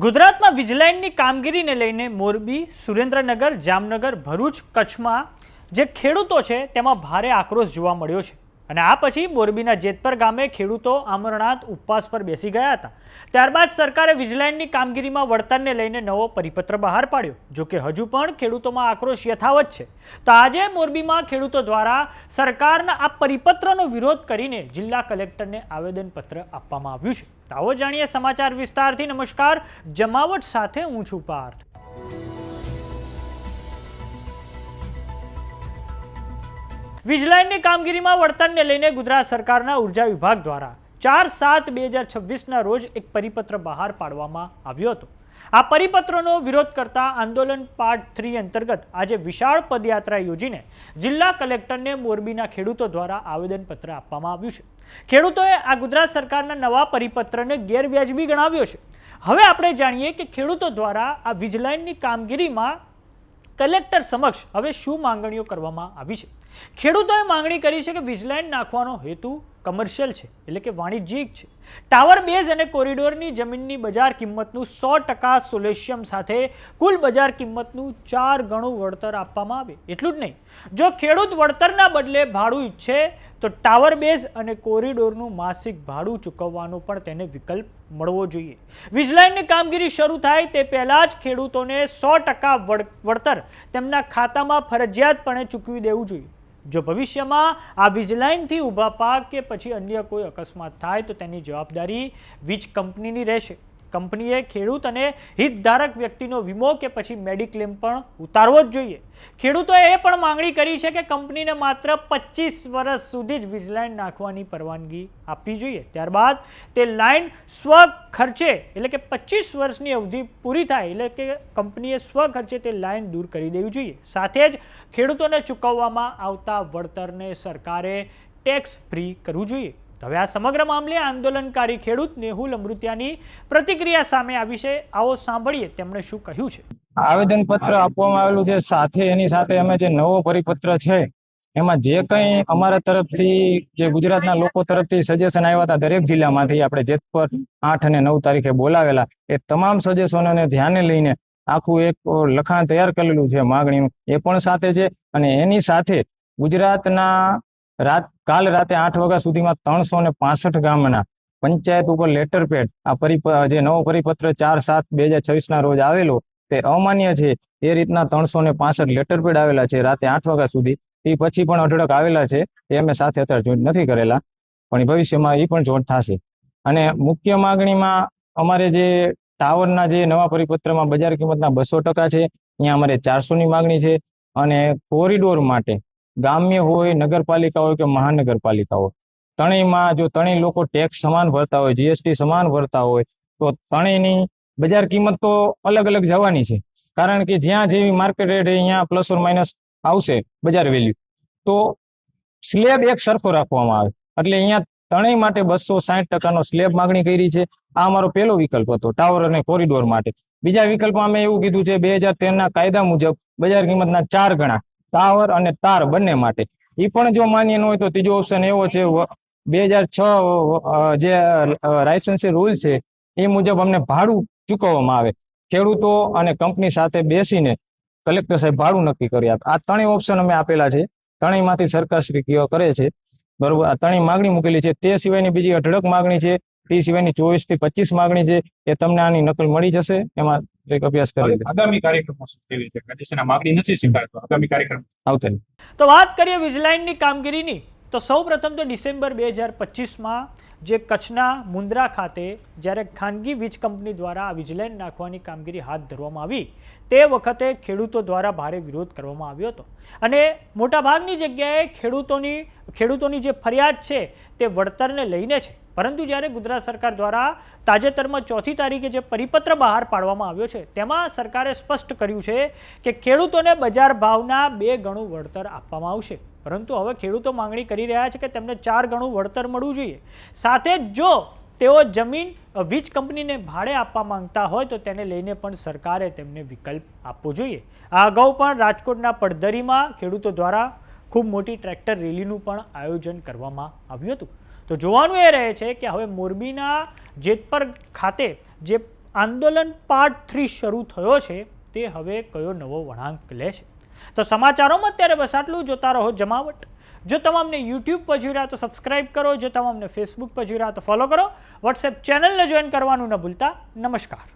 ગુજરાતમાં વીજલાઇનની કામગીરીને લઈને મોરબી, સુરેન્દ્રનગર, જામનગર, ભરૂચ, કચ્છમાં જે ખેડૂતો છે તેમાં ભારે આક્રોશ જોવા મળ્યો છે અને આ પછી મોરબીના જેતપર ગામે ખેડૂતો અમરનાથ ઉપવાસ પર બેસી ગયા હતા। ત્યારબાદ સરકારે વીજલાઇનની કામગીરીમાં વળતરને લઈને નવો પરિપત્ર બહાર પાડ્યો। જો કે હજુ પણ ખેડૂતોમાં આક્રોશ યથાવત છે। તો આજે મોરબીમાં ખેડૂતો દ્વારા સરકારના આ પરિપત્રનો વિરોધ કરીને જિલ્લા કલેક્ટરને આવેદનપત્ર આપવામાં આવ્યું છે। તો આવો જાણીએ સમાચાર વિસ્તારથી। નમસ્કાર, જમાવટ સાથે હું છું પાર્થ। વીજલાઇનની કામગીરીમાં વળતરને લઈને ગુજરાત સરકારના ઉર્જા વિભાગ દ્વારા 4/7/2026ના રોજ એક પરિપત્ર બહાર પાડવામાં આવ્યો હતો। આ પરિપત્રનો વિરોધ કરતા આંદોલન પાર્ટ 3 અંતર્ગત આજે વિશાળ પદયાત્રા યોજીને જિલ્લા કલેક્ટરને મોરબીના ખેડૂતો દ્વારા આવેદનપત્ર આપવામાં આવ્યું છે। ખેડૂતોએ આ ગુજરાત સરકારના નવા પરિપત્રને ગેરવ્યાજબી ગણાવ્યો છે। હવે આપણે જાણીએ કે ખેડૂતો દ્વારા આ વીજલાઇનની કામગીરીમાં કલેક્ટર સમક્ષ હવે શું માંગણીઓ કરવામાં આવી છે। ખેડૂતોએ માંગણી કરી છે કે વીજલાઇન નાખવાનો હેતુ કમર્શિયલ છે, એટલે કે વાણિજ્યિક છે। ટાવર બેઝ અને કોરિડોરની જમીનની બજાર કિંમતનું 100% સોલ્યુશન સાથે કુલ બજાર કિંમતનું 4 ગણું વળતર આપવામાં આવે। એટલું જ નહીં, જો ખેડૂત વળતરના બદલે ભાડું ઈચ્છે તો ટાવર બેઝ અને કોરિડોરનું માસિક ભાડું ચૂકવવાનો પણ તેને વિકલ્પ મળવો જોઈએ। વીજલાઇનની કામગીરી શરૂ થાય તે પહેલાં જ ખેડૂતોને 100% વળતર તેમના ખાતામાં ફરજિયાતપણે ચૂકવી દેવું જોઈએ। જો ભવિષ્યમાં આ વીજલાઇનથી ઊભા પાક કે પછી અન્ય કોઈ અકસ્માત થાય તો તેની જવાબદારી વીજ કંપનીની રહેશે। કંપનીએ ખેડૂત અને હિતધારક વ્યક્તિનો વીમો કે પછી મેડિક્લેમ પણ ઉતારવો જ જોઈએ। ખેડૂતોએ એ પણ માંગણી કરી છે કે કંપનીને માત્ર 25 વર્ષ સુધી જ વીજલાઇન નાખવાની પરવાનગી આપવી જોઈએ। ત્યારબાદ તે લાઇન સ્વખર્ચે એટલે કે 25 વર્ષની અવધિ પૂરી થાય એટલે કે કંપનીએ સ્વખર્ચે તે લાઇન દૂર કરી દેવી જોઈએ। સાથે જ ખેડૂતોને ચૂકવવામાં આવતા વળતરને સરકારે ટેક્સ ફ્રી કરવું જોઈએ। હવે આ સમગ્ર મામલે આંદોલનકારી ખેડૂત નેહુલ અમૃતિયાની પ્રતિક્રિયા સામે આવી છે। આવો સાંભળીએ તેમણે શું કહ્યું છે। આવેદન પત્ર આપવામાં આવેલું છે, સાથે એની સાથે અમે જે નવો પરિપત્ર છે એમાં જે કંઈ અમારા તરફથી જે ગુજરાતના લોકો તરફથી સજેશન આવ્યા હતા, દરેક જિલ્લામાંથી આપણે જેતપર 8 અને 9 તારીખે બોલાવેલા, એ તમામ સજેશનોને ધ્યાને લઈને આખું એક લખાણ તૈયાર કરેલું છે માગણીનું, એ પણ સાથે છે। અને એની સાથે ગુજરાતના કાલ રાતે 8 વાગ્યા સુધીમાં 365 ગામના પંચાયત ઉપર લેટર પેડ જે નવો પરિપત્ર 4/7/2026ના રોજ આવેલો તે અમાન્ય છે, એ રીતના 365 લેટર પેડ આવેલા છે રાતે 8 વાગ્યા સુધી। એ પછી પણ અઢળક આવેલા છે, એ અમે સાથે અત્યારે જોઈન્ટ નથી કરેલા, પણ ભવિષ્યમાં એ પણ જોઈન્ટ થશે। અને મુખ્ય માગણીમાં અમારે જે ટાવરના જે નવા પરિપત્રમાં બજાર કિંમતના 200% છે, અહીંયા અમારે 400ની માગણી છે। અને કોરિડોર માટે ગ્રામ્ય હોય, નગરપાલિકા હોય કે મહાનગરપાલિકા હોય, ત્રણેયમાં જો ત્રણેય લોકો ટેક્સ સમાન ભરતા હોય, જીએસટી સમાન ભરતા હોય, તો ત્રણેયની બજાર કિંમત તો અલગ અલગ જવાની છે। કારણ કે જ્યાં જેવી માર્કેટ રેટ અહીંયા પ્લસ ઓર માઇનસ આવશે બજાર વેલ્યુ, તો સ્લેબ એક સરખો રાખવામાં આવે। એટલે અહીંયા ત્રણેય માટે 260%નો સ્લેબ માગણી કરી છે। આ અમારો પહેલો વિકલ્પ હતો ટાવર અને કોરિડોર માટે। બીજા વિકલ્પમાં અમે એવું કીધું છે 2013ના કાયદા મુજબ બજાર કિંમતના 4 ગણા ટાવર અને તાર બંને માટે। એ પણ જો માન્ય ન હોય તો ત્રીજો ઓપ્શન એવો છે 2006 જે લાયસન્સી રૂલ છે એ મુજબ અમને ભાડું ચૂકવવામાં આવે। ખેડૂતો અને કંપની સાથે બેસીને કલેક્ટર સાહેબ ભાડું નક્કી કરી આપે। આ ત્રણેય ઓપ્શન અમે આપેલા છે, ત્રણેયમાંથી સરકારશ્રી કરે છે, બરોબર। આ ત્રણેય માગણી મૂકેલી છે। તે સિવાયની બીજી અઢળક માગણી છે, તે સિવાયની 24 થી 25 માગણી છે, એ તમને આની નકલ મળી જશે, એમાં એક અભ્યાસ કરી આગામી કાર્યક્રમો શું કેવી છે? કન્ડિશનના માગણી નથી સ્વીકારતો, આગામી કાર્યક્રમ આવતા। તો વાત કરીએ વીજલાઇનની કામગીરીની, તો સૌપ્રથમ તો ડિસેમ્બર 2025માં જે કચ્છના મુન્દ્રા ખાતે જ્યારે ખાનગી વીજ કંપની દ્વારા વીજલાઇન નાખવાની કામગીરી હાથ ધરવામાં આવી, તે વખતે ખેડૂતો દ્વારા ભારે વિરોધ કરવામાં આવ્યો હતો અને મોટાભાગની જગ્યાએ ખેડૂતોની જે ફરિયાદ છે તે વળતરને લઈને છે। પરંતુ જ્યારે ગુજરાત સરકાર દ્વારા તાજેતરમાં 4મી તારીખે જે પરિપત્ર બહાર પાડવામાં આવ્યો છે તેમાં સરકારે સ્પષ્ટ કર્યું છે કે ખેડૂતોને બજાર ભાવના 2 ગણું વળતર આપવામાં આવશે। પરંતુ હવે ખેડૂતો માંગણી કરી રહ્યા છે કે તેમને 4 ગણું વળતર મળવું જોઈએ। સાથે જ જો તેઓ જમીન વીજ કંપનીને ભાડે આપવા માંગતા હોય તો તેને લઈને પણ સરકારે તેમને વિકલ્પ આપવો જોઈએ। આ અગાઉ પણ રાજકોટના પડધરીમાં ખેડૂતો દ્વારા ખૂબ મોટી ટ્રેક્ટર રેલીનું પણ આયોજન કરવામાં આવ્યું હતું। તો જોવાનું એ રહે છે કે હવે મોરબીના જેતપર ખાતે જે આંદોલન પાર્ટ 3 શરૂ થયો છે તે હવે કયો નવો વળાંક લે છે? તો સમાચારોમાં અત્યારે બસ આટલું. જોતા રહો જમાવટ. જો તમામને યુટ્યુબ પર જોઈ રહ્યા તો સબસ્ક્રાઇબ કરો, જો તમામને ફેસબુક પર જોઈ રહ્યા તો ફોલો કરો, વોટ્સએપ ચેનલને જોઈન કરવાનું ન ભૂલતા. નમસ્કાર.